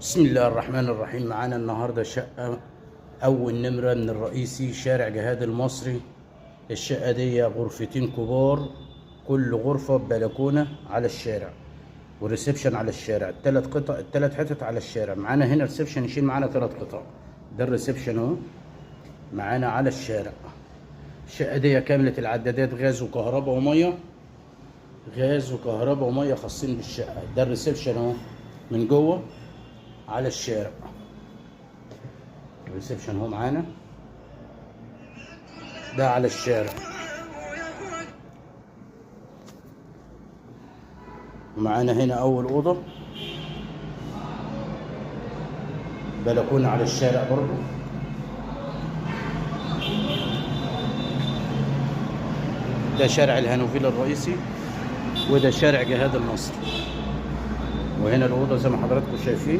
بسم الله الرحمن الرحيم. معانا النهارده شقة أول نمرة من الرئيسي شارع جهاد المصري. الشقة دي غرفتين كبار، كل غرفة ببلكونة على الشارع وريسبشن على الشارع. التلات حتت على الشارع. معانا هنا ريسبشن يشيل معانا 3 قطع. ده الريسبشن اهو معانا على الشارع. الشقة دي كاملة العدادات، غاز وكهرباء ومية. غاز وكهرباء ومية خاصين بالشقة. ده الريسبشن اهو من جوه على الشارع. الريسبشن اهو معانا ده على الشارع. ومعانا هنا اول اوضه، بلكونه على الشارع برضو. ده شارع الهانوفيل الرئيسي، وده شارع جهاد المصري. وهنا الاوضه زي ما حضراتكم شايفين،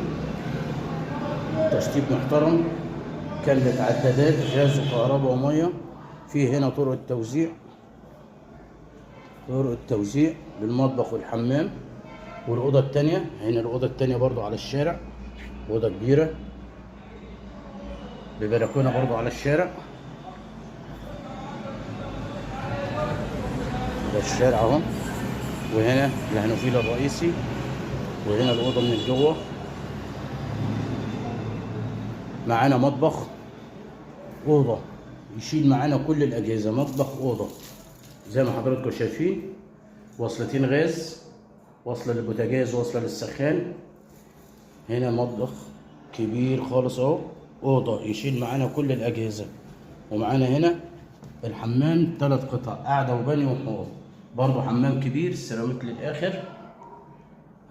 تشطيب محترم، كاملة عدادات غاز وكهرباء وميه. في هنا طرق التوزيع للمطبخ والحمام. والاوضه الثانيه هنا، الاوضه الثانيه برضو على الشارع، اوضه كبيره ببلكونه برضو على الشارع. ده الشارع اهو. وهنا الهانوفيل الرئيسي، وهنا الاوضه من جوه. معانا مطبخ، اوضه يشيل معانا كل الاجهزه. مطبخ اوضه زي ما حضراتكم شايفين، وصلتين غاز، وصله للبوتاجاز وصله للسخان. هنا مطبخ كبير خالص اهو، اوضه يشيل معانا كل الاجهزه. ومعانا هنا الحمام 3 قطع، قاعده وبانيو وحوض. برضو حمام كبير السيراميك للاخر.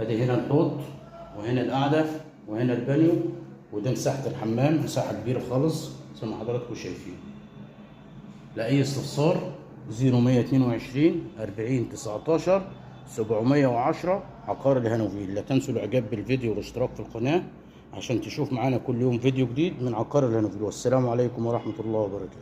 ادي هنا الحوض، وهنا القعده، وهنا البانيو. وده مساحه الحمام، مساحه كبيره خالص زي ما حضراتكم شايفين. لاي استفسار 0122 40 19 710 عقار الهانوفيل. لا تنسوا الاعجاب بالفيديو والاشتراك في القناه عشان تشوف معانا كل يوم فيديو جديد من عقار الهانوفيل. والسلام عليكم ورحمه الله وبركاته.